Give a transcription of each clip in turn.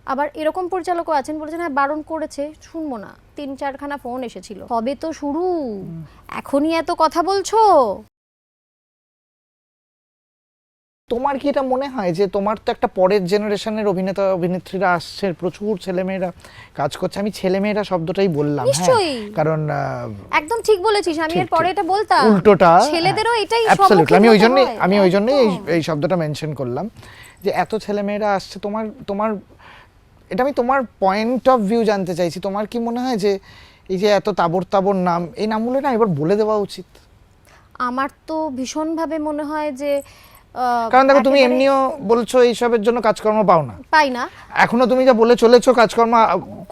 আবার এরকম পরিচালকও আছেন বলেছেন হ্যাঁ বারণ করেছে, শুনবো না, 3-4খানা ফোন এসেছিল, সবে তো শুরু, এখনই এত কথা বলছো। তোমার কি এটা মনে হয় যে তোমার তো একটা পরের জেনারেশনের অভিনেতা অভিনেত্রীরা আসছে, প্রচুর ছেলেমেয়েরা কাজ করছে, আমি ছেলেমেয়েরা শব্দটাই বললাম, হ্যাঁ, নিশ্চয়ই, কারণ একদম ঠিক বলেছিস, আমি এর পরে এটা বলতাম উল্টোটা ছেলেদেরও এটাই অ্যাবসলিউটলি, আমি ওই জন্যই একদম। এই শব্দটা মেনশন করলাম যে এত ছেলেমেয়েরা আসছে, তোমার তোমার এটা আমি তোমার পয়েন্ট অফ ভিউ জানতে চাইছি। তোমার কি মনে হয় যে এই যে এত তাবড় তাবড় নাম, এই নামগুলো না এবার বলে দেওয়া উচিত? আমার তো ভীষণভাবে মনে হয় যে কারণ দেখো তুমি এমনিও বলছো এইসবের জন্য কাজকর্ম পাও না, পাই না, এখনো তুমি যা বলে চলেছো কাজকর্ম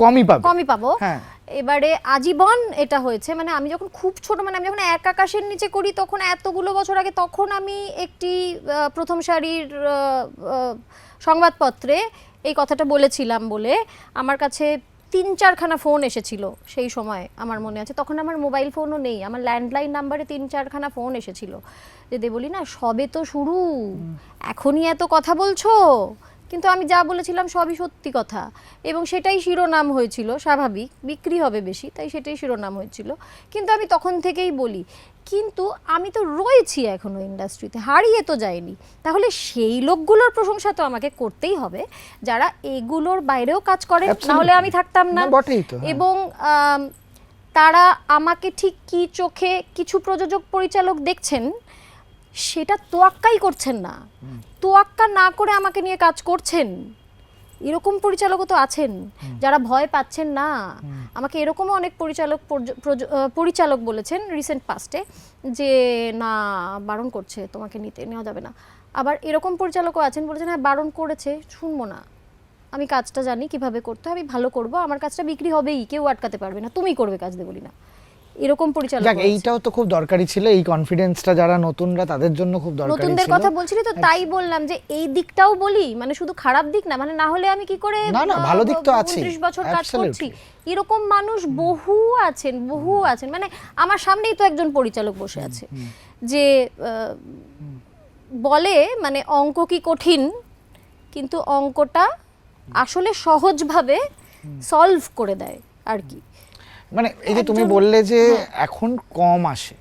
কমই পাবো। হ্যাঁ, এবারে আজীবন এটা হয়েছে, মানে আমি যখন খুব ছোট, মানে আমি যখন এক আকাশের নিচে করি তখন এতগুলো বছর আগে, তখন আমি একটি প্রথম সারির সংবাদপত্রে এই কথাটা বলেছিলাম বলে আমার কাছে 3-4খানা ফোন এসেছিল সেই সময়, আমার মনে আছে। তখন আমার মোবাইল ফোনও নেই, আমার ল্যান্ডলাইন নাম্বারে 3-4খানা ফোন এসেছিল যে দেবলি না সবে তো শুরু, এখনই এত কথা বলছো। কিন্তু আমি যা বলেছিলাম সবই সত্যি কথা, এবং সেটাই শিরোনাম হয়েছিল, স্বাভাবিক বিক্রি হবে বেশি তাই সেটাই শিরোনাম হয়েছিল। কিন্তু আমি তখন থেকেই বলি, কিন্তু আমি তো রয়েছি এখনো ইন্ডাস্ট্রিতে, হারিয়ে তো যায়নি। তাহলে সেই লোকগুলোর প্রশংসা তো আমাকে করতেই হবে যারা এগুলোর বাইরেও কাজ করে, নাহলে আমি থাকতাম না। এবং তারা আমাকে ঠিক কি চোখে কিছু প্রযোজক পরিচালক দেখছেন সেটা তোয়াক্কাই করছেন না, তোয়াক্কা না করে আমাকে নিয়ে কাজ করছেন, এরকম পরিচালকও তো আছেন যারা ভয় পাচ্ছেন না। আমাকে এরকমও অনেক পরিচালক বলেছেন রিসেন্ট পাস্টে যে না বারণ করছে, তোমাকে নেওয়া যাবে না। আবার এরকম পরিচালকও আছেন বলেছেন হ্যাঁ বারণ করেছে, শুনবো না, আমি কাজটা জানি কিভাবে করতে হবে, আমি ভালো করব, আমার কাজটা বিক্রি হবেই, কেউ আটকাতে পারবে না, তুমি করবে কাজ, দেবলি না। এরকম পরিচালক, এইটাও তো খুব দরকারি ছিল, এই কনফিডেন্সটা যারা নতুনরা তাদের জন্য খুব দরকারি ছিল। নতুনদের কথা বলছিলি তো, তাই বললাম যে এই দিকটাও বলি, মানে শুধু খারাপ দিক না, মানে না হলে আমি কি করে, না ভালো দিক তো আছে, 29 বছর কাজ করছি, এরকম মানুষ বহু আছেন, মানে আমার সামনেই তো একজন পরিচালক বসে আছে যে বলে মানে অঙ্ক কি কঠিন, কিন্তু অঙ্কটা আসলে সহজভাবে সলভ করে দেয় আর কি। মানে এই যে তুমি বললে যে এখন কম আসে,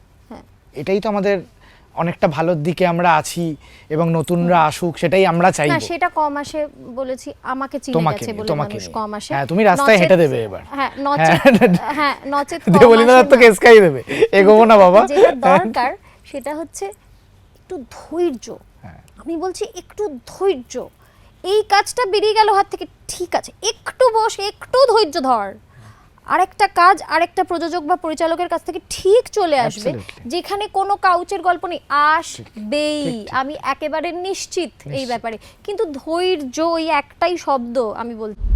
এটাই তো আমাদের অনেকটা ভালোর দিকে আমরা আছি, এবং নতুনরা আসুক সেটাই আমরা চাইবো। না সেটা কম আসে বলেছি, আমাকে চিনে গেছে বলে মানুষ কম আসে। হ্যাঁ তুমি রাস্তায় হেঁটে দেবে এবার, হ্যাঁ নচেত দেবলিনা তো কেসকাই দেবে, এগোবো না বাবা। যেটা দরকার সেটা হচ্ছে একটু ধৈর্য, আমি বলছি একটু ধৈর্য। এই কাজটা বেরিয়ে গেল হাত থেকে, ঠিক আছে একটু বসে একটু ধৈর্য ধর, আরেকটা কাজ আরেকটা প্রযোজক বা পরিচালকের কাছ থেকে ঠিক চলে আসবে, যেখানে কোনো কাউচের গল্প নেই, আসবেই, আমি একেবারে নিশ্চিত এই ব্যাপারে। কিন্তু ধৈর্য, ওই একটাই শব্দ আমি বলছি।